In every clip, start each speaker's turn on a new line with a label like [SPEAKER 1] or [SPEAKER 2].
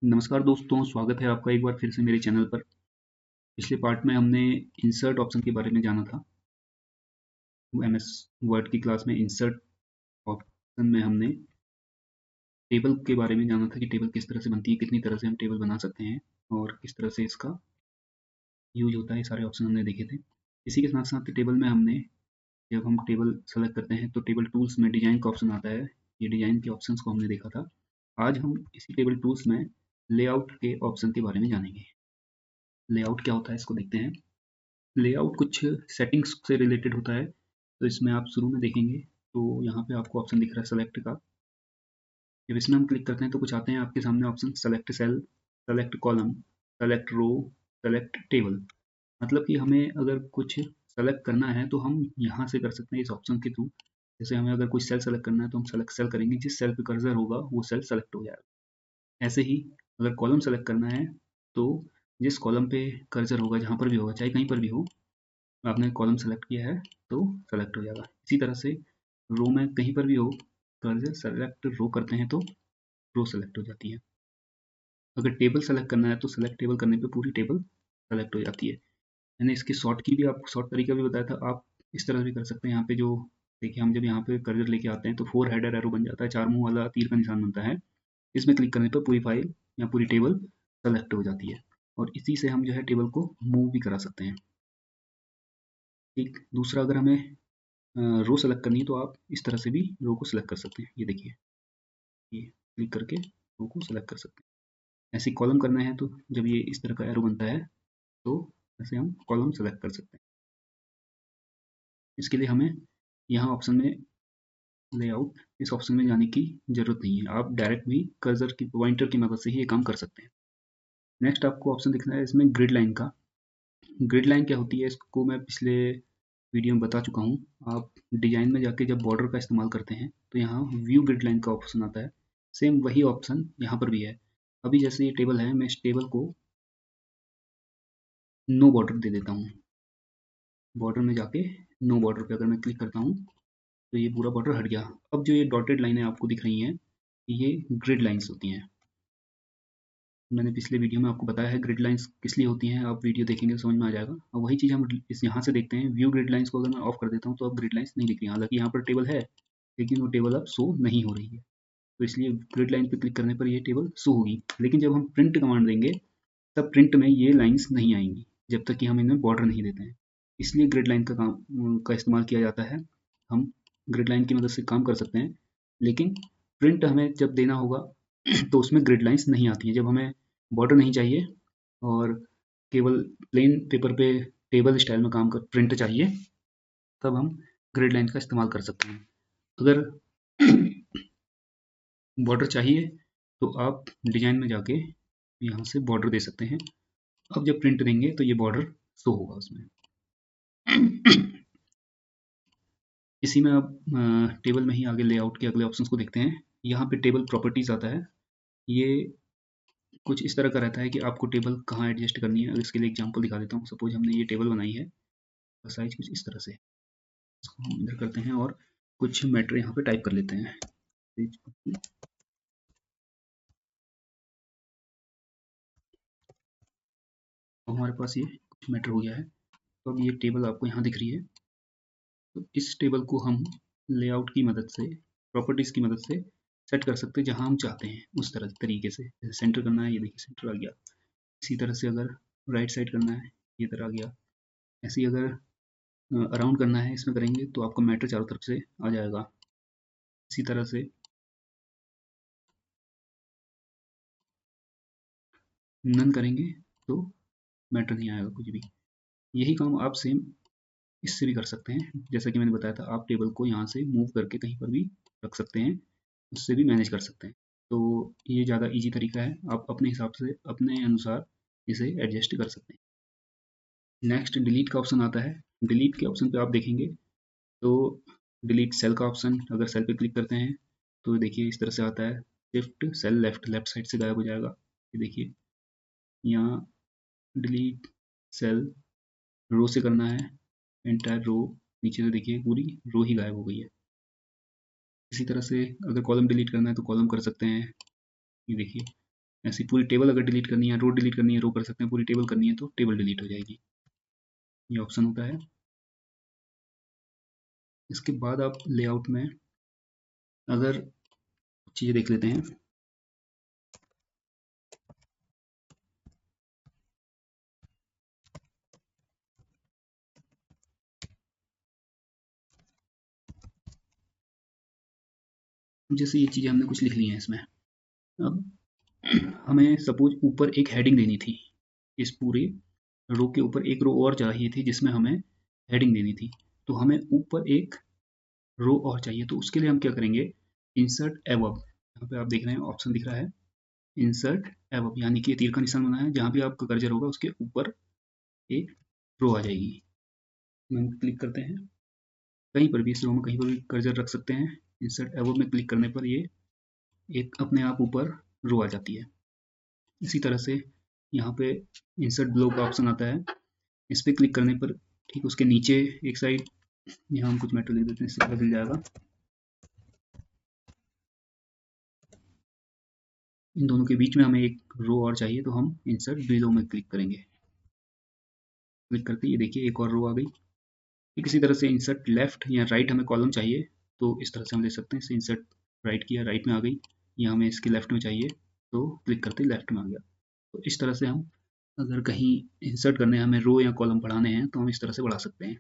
[SPEAKER 1] नमस्कार दोस्तों, स्वागत है आपका एक बार फिर से मेरे चैनल पर। पिछले पार्ट में हमने इंसर्ट ऑप्शन के बारे में जाना था। एमएस वर्ड की क्लास में इंसर्ट ऑप्शन में हमने टेबल के बारे में जाना था कि टेबल किस तरह से बनती है, कितनी तरह से हम टेबल बना सकते हैं और किस तरह से इसका यूज होता है। सारे ऑप्शन हमने देखे थे। इसी के साथ साथ टेबल में हमने जब हम टेबल सेलेक्ट करते हैं तो टेबल टूल्स में डिजाइन का ऑप्शन आता है। ये डिजाइन के ऑप्शंस को हमने देखा था। आज हम इसी टेबल टूल्स में लेआउट के ऑप्शन के बारे में जानेंगे। लेआउट क्या होता है इसको देखते हैं। लेआउट कुछ सेटिंग्स से रिलेटेड होता है। तो इसमें आप शुरू में देखेंगे तो यहाँ पे आपको ऑप्शन दिख रहा है सेलेक्ट का। जब इसमें हम क्लिक करते हैं तो कुछ आते हैं आपके सामने option, select cell, select column, select row, select table. मतलब कि हमें अगर कुछ सेलेक्ट करना है तो हम यहाँ से कर सकते हैं इस ऑप्शन के थ्रू। जैसे हमें अगर कोई सेल सेलेक्ट करना है तो हम सेलेक्ट सेल करेंगे, जिस सेल पे कर्सर होगा वो सेल सेलेक्ट हो जाएगा। ऐसे ही अगर कॉलम सेलेक्ट करना है तो जिस कॉलम पे कर्सर होगा, जहाँ पर भी होगा, चाहे कहीं पर भी हो, आपने कॉलम सेलेक्ट किया है तो सेलेक्ट हो जाएगा। इसी तरह से रो में कहीं पर भी हो, कर्सर सेलेक्ट रो करते हैं तो रो सेलेक्ट हो जाती है। अगर टेबल सेलेक्ट करना है तो सेलेक्ट टेबल करने पे पूरी टेबल सेलेक्ट हो जाती है। मैंने इसकी शॉर्ट की भी आपको शॉर्ट तरीका भी बताया था। आप इस तरह भी कर सकते हैं। यहाँ पे जो देखिए, हम जब यहाँ पे कर्सर लेके आते हैं तो 4 हेडर एरो बन जाता है, 4 मुंह वाला तीर का निशान बनता है। इसमें क्लिक करने पर पूरी फाइल या पूरी टेबल सेलेक्ट हो जाती है और इसी से हम जो है टेबल को मूव भी करा सकते हैं। ठीक, दूसरा अगर हमें रो सेलेक्ट करनी है तो आप इस तरह से भी रो को सेलेक्ट कर सकते हैं। ये देखिए, ये क्लिक करके रो को सेलेक्ट कर सकते हैं। ऐसे कॉलम करना है तो जब ये इस तरह का एरो बनता है तो ऐसे हम कॉलम सेलेक्ट कर सकते हैं। इसके लिए हमें यहाँ ऑप्शन में लेआउट, इस ऑप्शन में जाने की जरूरत नहीं है। आप डायरेक्ट भी कर्सर की पॉइंटर की मदद से ही ये काम कर सकते हैं। नेक्स्ट आपको ऑप्शन दिखना है इसमें ग्रिड लाइन का। ग्रिड लाइन क्या होती है इसको मैं पिछले वीडियो में बता चुका हूँ। आप डिजाइन में जाके जब बॉर्डर का इस्तेमाल करते हैं तो यहाँ व्यू ग्रिड लाइन का ऑप्शन आता है। सेम वही ऑप्शन यहाँ पर भी है। अभी जैसे ये टेबल है, मैं इस टेबल को नो बॉर्डर दे देता हूँ। बॉर्डर में जाके नो बॉर्डर पे अगर मैं क्लिक करता हूँ तो ये पूरा बॉर्डर हट गया। अब जो ये डॉटेड लाइनें आपको दिख रही हैं ये ग्रिड लाइन्स होती हैं। मैंने पिछले वीडियो में आपको बताया है ग्रिड लाइन्स किस लिए होती हैं। आप वीडियो देखेंगे तो समझ में आ जाएगा। और वही चीज़ हम इस यहाँ से देखते हैं। व्यू ग्रिड लाइन्स को अगर मैं ऑफ कर देता हूँ तो अब ग्रिड लाइन्स नहीं दिख रही। हालांकि यहाँ पर टेबल है लेकिन वो टेबल अब शो नहीं हो रही है। तो इसलिए ग्रिड लाइन पे क्लिक करने पर ये टेबल शो होगी। लेकिन जब हम प्रिंट कमांड देंगे तब प्रिंट में ये लाइन्स नहीं आएंगी जब तक कि हम इन्हें बॉर्डर नहीं देते हैं। इसलिए ग्रिड लाइन का इस्तेमाल किया जाता है। हम ग्रिड लाइन की मदद से काम कर सकते हैं, लेकिन प्रिंट हमें जब देना होगा तो उसमें ग्रिड लाइन्स नहीं आती है। जब हमें बॉर्डर नहीं चाहिए और केवल प्लेन पेपर पे टेबल स्टाइल में काम कर प्रिंट चाहिए, तब हम ग्रिड लाइन का इस्तेमाल कर सकते हैं। अगर बॉर्डर चाहिए तो आप डिजाइन में जाके यहाँ से बॉर्डर दे सकते हैं। अब जब प्रिंट देंगे तो ये बॉर्डर शो होगा उसमें। इसी में अब टेबल में ही आगे लेआउट के अगले ऑप्शंस को देखते हैं। यहाँ पे टेबल प्रॉपर्टीज आता है। ये कुछ इस तरह का रहता है कि आपको टेबल कहाँ एडजस्ट करनी है। इसके लिए एग्जांपल दिखा देता हूँ। सपोज हमने ये टेबल बनाई है, साइज कुछ इस तरह से, इसको हम इधर करते हैं और कुछ मैटर यहाँ पे टाइप कर लेते हैं। तो हमारे पास ये कुछ मैटर हो गया है। तो अब ये टेबल आपको यहाँ दिख रही है। तो इस टेबल को हम लेआउट की मदद से, प्रॉपर्टीज की मदद से सेट कर सकते हैं जहाँ हम चाहते हैं उस तरह तरीके से। जैसे सेंटर करना है, ये देखिए सेंटर आ गया। इसी तरह से अगर राइट साइड करना है, ये तरह आ गया। ऐसे ही अगर अराउंड करना है, इसमें करेंगे तो आपको मैटर चारों तरफ से आ जाएगा। इसी तरह से नन करेंगे तो मैटर नहीं आएगा कुछ भी। यही काम आप सेम इससे भी कर सकते हैं। जैसा कि मैंने बताया था, आप टेबल को यहाँ से मूव करके कहीं पर भी रख सकते हैं, उससे भी मैनेज कर सकते हैं। तो ये ज़्यादा इजी तरीका है। आप अपने हिसाब से अपने अनुसार इसे एडजस्ट कर सकते हैं। नेक्स्ट डिलीट का ऑप्शन आता है। डिलीट के ऑप्शन पे आप देखेंगे तो डिलीट सेल का ऑप्शन, अगर सेल पे क्लिक करते हैं तो देखिए इस तरह से आता है। Shift cell left, left side से गायब हो जाएगा। ये देखिए यहाँ डिलीट सेल रो से करना है, एंटायर रो, नीचे से देखिए पूरी रो ही गायब हो गई है। इसी तरह से अगर कॉलम डिलीट करना है तो कॉलम कर सकते हैं। ये देखिए ऐसी पूरी टेबल अगर डिलीट करनी है, रो डिलीट करनी है, रो कर सकते हैं, पूरी टेबल करनी है तो टेबल डिलीट हो जाएगी। ये ऑप्शन होता है। इसके बाद आप लेआउट में अगर चीज़ें देख लेते हैं। जैसे ये चीज़ें हमने कुछ लिख ली हैं इसमें। अब हमें सपोज ऊपर एक हेडिंग देनी थी, इस पूरे रो के ऊपर एक रो और चाहिए थी जिसमें हमें हेडिंग देनी थी। तो हमें ऊपर एक रो और चाहिए, तो उसके लिए हम क्या करेंगे, इंसर्ट एबव, यहाँ पे आप देख रहे हैं ऑप्शन दिख रहा है इंसर्ट एबव, यानी कि तीर का निशान बना है, जहाँ भी आपका कर्सर होगा उसके ऊपर एक रो आ जाएगी। हम क्लिक करते हैं, कहीं पर भी इस रो में कहीं पर भी कर्सर रख सकते हैं। इंसर्ट एबव में क्लिक करने पर ये एक अपने आप ऊपर रो आ जाती है। इसी तरह से यहाँ पे इंसर्ट ब्लॉक का ऑप्शन आता है, इस पर क्लिक करने पर ठीक उसके नीचे एक साइड यहाँ हम कुछ मेटल लिख देते हैं, इससे पता चल जाएगा। इन दोनों के बीच में हमें एक रो और चाहिए, तो हम इंसर्ट बिलो में क्लिक करेंगे। क्लिक करते ये देखिए एक और रो आ गई। ठीक इसी तरह से इंसर्ट लेफ्ट या राइट हमें कॉलम चाहिए, तो इस तरह से हम ले सकते हैं। इसे इंसर्ट राइट किया, राइट में आ गई, या हमें इसके लेफ्ट में चाहिए तो क्लिक करते लेफ्ट में आ गया। तो इस तरह से हम अगर कहीं इंसर्ट करने हैं, हमें रो या कॉलम बढ़ाने हैं, तो हम इस तरह से बढ़ा सकते हैं।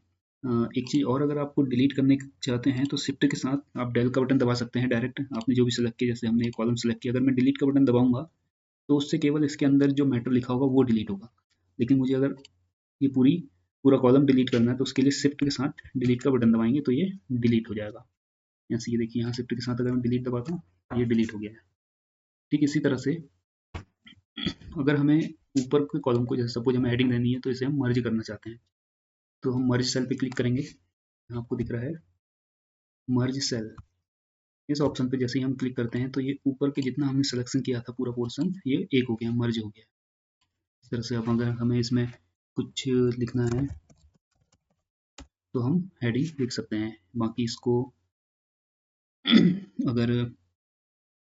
[SPEAKER 1] एक चीज़ और, अगर आपको डिलीट करने चाहते हैं तो शिफ्ट के साथ आप डेल का बटन दबा सकते हैं डायरेक्ट। आपने जो भी सेलेक्ट किया, जैसे हमने कॉलम सेलेक्ट किया, अगर मैं डिलीट का बटन दबाऊंगा तो उससे केवल इसके अंदर जो मैटर लिखा होगा वो डिलीट होगा। लेकिन मुझे अगर ये पूरा कॉलम डिलीट करना है तो उसके लिए शिफ्ट के साथ डिलीट का बटन दबाएंगे तो ये डिलीट हो जाएगा। यहाँ से ये देखिए, यहाँ शिफ्ट के साथ अगर मैं डिलीट दबाता हूँ ये डिलीट हो गया है। ठीक इसी तरह से अगर हमें ऊपर के कॉलम को, जैसे सपोज हमें हेडिंग देनी है तो इसे हम मर्ज करना चाहते हैं, तो हम मर्ज सेल पे क्लिक करेंगे। यहाँ आपको दिख रहा है मर्ज सेल, इस ऑप्शन पे जैसे ही हम क्लिक करते हैं तो ये ऊपर के जितना हमने सिलेक्शन किया था पूरा पोर्शन ये एक हो गया, मर्ज हो गया। इस तरह से अब अगर हमें इसमें कुछ लिखना है तो हम हेडिंग लिख सकते हैं। बाकी इसको अगर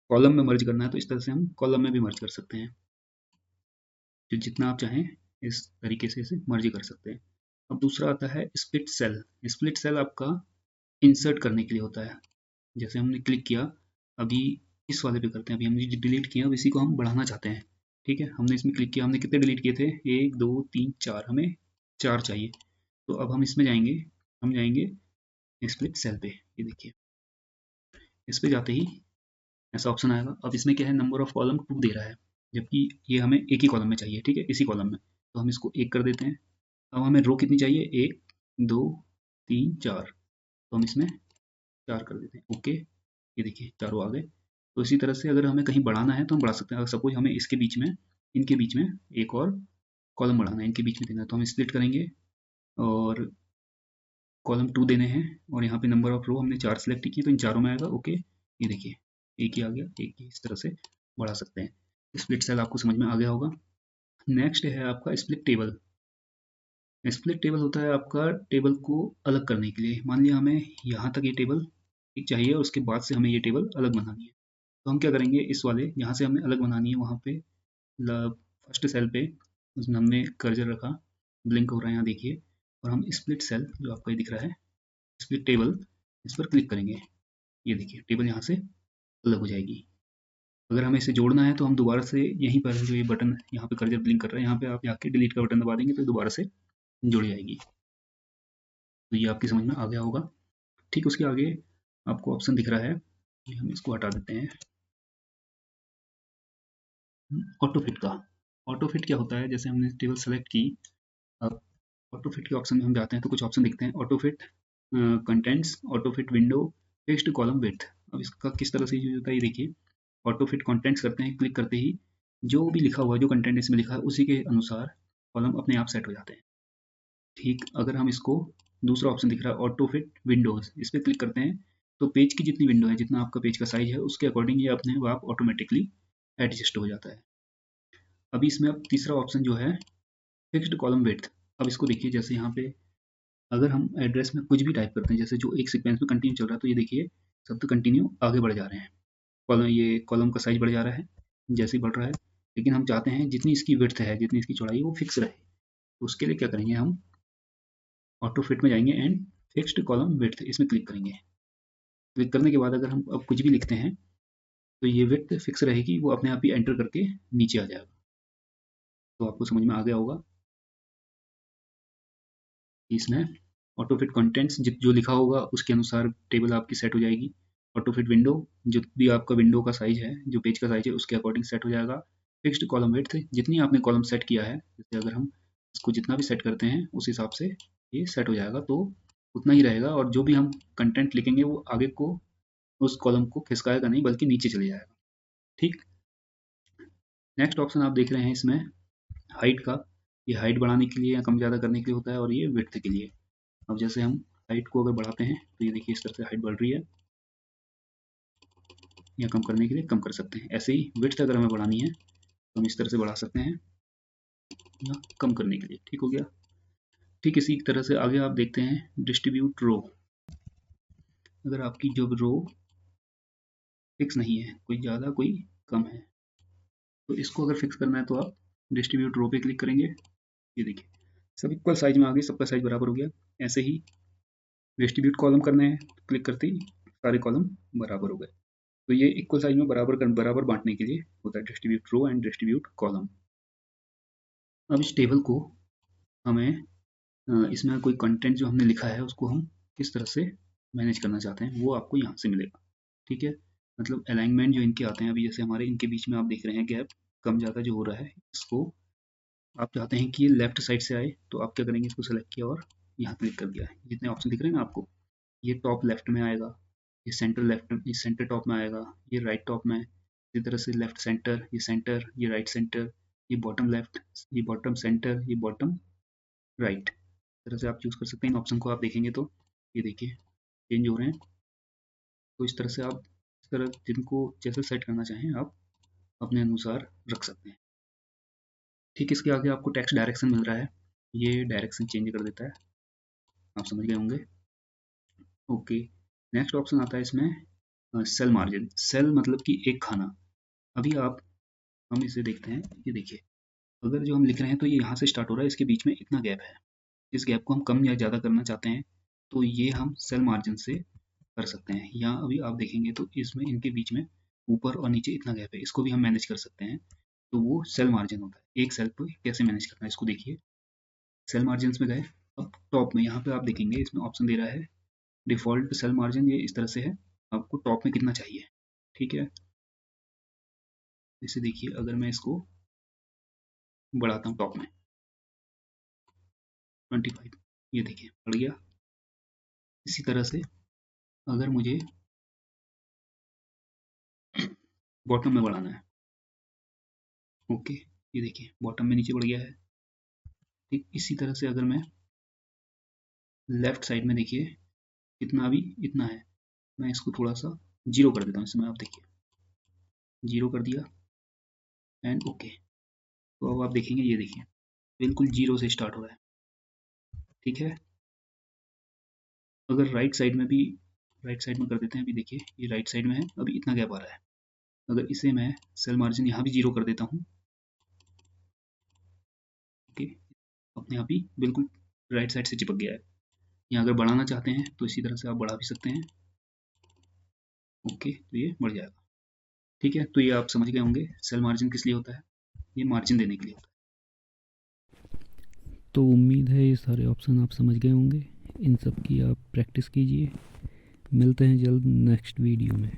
[SPEAKER 1] कॉलम में मर्ज करना है तो इस तरह से हम कॉलम में भी मर्ज कर सकते हैं। जो जितना आप चाहें इस तरीके से इसे मर्ज कर सकते हैं। अब दूसरा आता है स्प्लिट सेल। स्प्लिट सेल आपका इंसर्ट करने के लिए होता है। जैसे हमने क्लिक किया, अभी इस वाले पे करते हैं, अभी हमने डिलीट किया, अब इसी को हम बढ़ाना चाहते हैं। ठीक है, हमने इसमें क्लिक किया, हमने कितने डिलीट किए थे, 1 2 3 4, हमें 4 चाहिए। तो अब हम इसमें जाएंगे, हम जाएंगे स्प्लिट सेल पे। ये देखिए इस पे जाते ही ऐसा ऑप्शन आएगा। अब इसमें क्या है, नंबर ऑफ कॉलम 2 दे रहा है, जबकि ये हमें एक ही कॉलम में चाहिए। ठीक है, इसी कॉलम में, तो हम इसको 1 कर देते हैं। अब हमें रो कितनी चाहिए, 1 2 3 4, तो हम इसमें 4 कर देते हैं। ओके, ये देखिए चारों आ गए। तो इसी तरह से अगर हमें कहीं बढ़ाना है तो हम बढ़ा सकते हैं। अगर सपोज हमें इसके बीच में, इनके बीच में एक और कॉलम बढ़ाना है, इनके बीच में देना है, तो हम स्प्लिट करेंगे और कॉलम 2 देने हैं, और यहाँ पे नंबर ऑफ रो हमने 4 सेलेक्ट की तो इन चारों में आएगा। ओके, ये देखिए एक ही आ गया, एक ही। इस तरह से बढ़ा सकते हैं। स्प्लिट सेल आपको समझ में आ गया होगा। नेक्स्ट है आपका स्प्लिट टेबल। स्प्लिट टेबल होता है आपका टेबल को अलग करने के लिए। मान लिया हमें यहाँ तक ये टेबल एक चाहिए और उसके बाद से हमें ये टेबल अलग बनानी है, तो हम क्या करेंगे, इस वाले यहाँ से हमें अलग बनानी है, वहाँ पे फर्स्ट सेल पे उसमें हमने कर्सर रखा, ब्लिंक हो रहा है यहाँ देखिए, और हम स्प्लिट सेल जो आपको ये दिख रहा है स्प्लिट टेबल, इस पर क्लिक करेंगे। ये देखिए टेबल यहाँ से अलग हो जाएगी। अगर हमें इसे जोड़ना है तो हम दोबारा से यहीं पर जो ये बटन यहाँ पे कर्सर ब्लिंक कर रहा है, यहाँ पे आप जाके डिलीट का बटन दबा देंगे तो दोबारा से जुड़ जाएगी। तो ये आपकी समझ में आ गया होगा। ठीक उसके आगे आपको ऑप्शन दिख रहा है, हम इसको हटा देते हैं, ऑटो फिट का। ऑटो फिट क्या होता है, जैसे हमने टेबल सेलेक्ट की, अब ऑटो फिट के ऑप्शन में हम जाते हैं तो कुछ ऑप्शन दिखते हैं, auto fit contents, auto fit window, fixed column width. अब इसका किस तरह से यूज होता है, ये देखिए ऑटो फिट कंटेंट्स करते हैं, क्लिक करते ही जो भी लिखा हुआ है, जो कंटेंट इसमें लिखा है उसी के अनुसार कॉलम अपने आप सेट हो जाते हैं। ठीक, अगर हम इसको, दूसरा ऑप्शन दिख रहा है ऑटो फिट विंडोज, इस पर क्लिक करते हैं तो पेज की जितनी विंडो है, जितना आपका पेज का साइज है उसके अकॉर्डिंग ये अपने आप ऑटोमेटिकली एडजस्ट हो जाता है। अभी इसमें अब तीसरा ऑप्शन जो है फिक्स्ड कॉलम विड्थ। अब इसको देखिए, जैसे यहाँ पे अगर हम एड्रेस में कुछ भी टाइप करते हैं, जैसे जो एक सीक्वेंस में कंटिन्यू चल रहा है, तो ये देखिए सब तो कंटिन्यू आगे बढ़ जा रहे हैं, कॉलम, ये कॉलम का साइज बढ़ जा रहा है जैसे ही बढ़ रहा है। लेकिन हम चाहते हैं जितनी इसकी विड्थ है, जितनी इसकी चौड़ाई है वो फिक्स रहे। तो उसके लिए क्या करेंगे, हम ऑटो फिट में जाएंगे एंड फिक्स्ड कॉलम विड्थ इसमें क्लिक करेंगे। क्लिक करने के बाद अगर हम अब कुछ भी लिखते हैं तो ये विड्थ फिक्स रहेगी, वो अपने आप ही एंटर करके नीचे आ जाएगा। तो आपको समझ में आ गया होगा। इसमें ऑटो फिट कंटेंट्स जो लिखा होगा उसके अनुसार टेबल आपकी सेट हो जाएगी। ऑटो फिट विंडो, जो भी आपका विंडो का साइज है, जो पेज का साइज है उसके अकॉर्डिंग सेट हो जाएगा। फिक्स्ड कॉलम विड्थ, जितनी आपने कॉलम सेट किया है, जैसे अगर हम इसको जितना भी सेट करते हैं उस हिसाब से ये सेट हो जाएगा, तो उतना ही रहेगा। और जो भी हम कंटेंट लिखेंगे वो आगे को उस कॉलम को खिसकाएगा नहीं, बल्कि नीचे चले जाएगा। ठीक। नेक्स्ट ऑप्शन आप देख रहे हैं इसमें हाइट का। ये हाइट बढ़ाने के लिए या कम ज़्यादा करने के लिए होता है, और ये विड्थ के लिए। अब जैसे हम हाइट को अगर बढ़ाते हैं तो ये देखिए इस तरह से हाइट बढ़ रही है, या कम करने के लिए कम कर सकते हैं। ऐसे ही विड्थ अगर हमें बढ़ानी है तो हम इस तरह से बढ़ा सकते हैं, या कम करने के लिए। ठीक हो गया। ठीक इसी तरह से आगे आप देखते हैं डिस्ट्रीब्यूट रो। अगर आपकी जो रो फिक्स नहीं है, कोई ज़्यादा कोई कम है, तो इसको अगर फिक्स करना है तो आप डिस्ट्रीब्यूट रो पे क्लिक करेंगे। ये देखिए सब इक्वल साइज में आ गए, सबका साइज बराबर हो गया। ऐसे ही डिस्ट्रीब्यूट कॉलम करने हैं, क्लिक करते ही सारे कॉलम बराबर हो गए। तो ये इक्वल साइज में बराबर बांटने के लिए होता है distribute row and distribute column. अब इस टेबल को हमें इसमें कोई कंटेंट जो हमने लिखा है उसको हम किस तरह से मैनेज करना चाहते हैं वो आपको यहाँ से मिलेगा। ठीक है, मतलब अलाइनमेंट जो इनके आते हैं, अभी जैसे हमारे इनके बीच में आप देख रहे हैं गैप कम ज़्यादा जो हो रहा है, इसको आप चाहते हैं कि ये लेफ्ट साइड से आए, तो आप क्या करेंगे, इसको सेलेक्ट किया और यहाँ क्लिक कर दिया है। जितने ऑप्शन दिख रहे हैं ना आपको, ये टॉप लेफ्ट में आएगा, ये सेंटर लेफ्ट, ये सेंटर टॉप में आएगा, ये राइट टॉप में। इसी तरह से लेफ्ट सेंटर, ये राइट सेंटर, ये बॉटम लेफ्ट, ये बॉटम सेंटर, ये बॉटम राइट। इस तरह से आप चूज़ कर सकते हैं। इन ऑप्शन को आप देखेंगे तो ये देखिए चेंज हो रहे हैं। तो इस तरह से आप इस तरह जिनको जैसे सेट करना चाहें आप अपने अनुसार रख सकते हैं। ठीक, इसके आगे आपको टेक्स्ट डायरेक्शन मिल रहा है, ये डायरेक्शन चेंज कर देता है, आप समझ गए होंगे। ओके, नेक्स्ट ऑप्शन आता है इसमें सेल मार्जिन। सेल मतलब कि एक खाना। अभी आप हम इसे देखते हैं, ये देखिए अगर जो हम लिख रहे हैं तो ये यहाँ से स्टार्ट हो रहा है, इसके बीच में इतना गैप है। इस गैप को हम कम या ज़्यादा करना चाहते हैं तो ये हम सेल मार्जिन से कर सकते हैं। यहाँ अभी आप देखेंगे तो इसमें इनके बीच में ऊपर और नीचे इतना गैप है, इसको भी हम मैनेज कर सकते हैं। तो वो सेल मार्जिन होता है। एक सेल पर कैसे मैनेज करना है इसको देखिए। सेल मार्जिन में गए, अब टॉप में यहाँ पे आप देखेंगे इसमें ऑप्शन दे रहा है डिफ़ॉल्ट सेल मार्जिन, ये इस तरह से है, आपको टॉप में कितना चाहिए। ठीक है, इसे देखिए अगर मैं इसको बढ़ाता हूँ टॉप में 25, ये देखिए बढ़ गया। इसी तरह से अगर मुझे बॉटम में बढ़ाना है, ओके, ये देखिए बॉटम में नीचे बढ़ गया है। ठीक इसी तरह से अगर मैं लेफ्ट साइड में देखिए कितना अभी इतना है, मैं इसको थोड़ा सा जीरो कर देता हूँ इसमें, आप देखिए जीरो कर दिया एंड ओके। तो अब आप देखेंगे, ये देखिए बिल्कुल जीरो से स्टार्ट हो रहा है। ठीक है, अगर राइट साइड में कर देते हैं, अभी देखिए ये राइट साइड में है, अभी इतना गैप आ रहा है। अगर इसे मैं सेल मार्जिन यहाँ भी जीरो कर देता हूँ, ओके, अपने आप ही बिल्कुल राइट साइड से चिपक गया है। यहाँ अगर बढ़ाना चाहते हैं तो इसी तरह से आप बढ़ा भी सकते हैं, ओके, तो ये बढ़ जाएगा। ठीक है, तो ये आप समझ गए होंगे सेल मार्जिन किस लिए होता है, ये मार्जिन देने के लिए होता है।
[SPEAKER 2] तो उम्मीद है ये सारे ऑप्शन आप समझ गए होंगे। इन सब की आप प्रैक्टिस कीजिए। मिलते हैं जल्द नेक्स्ट वीडियो में।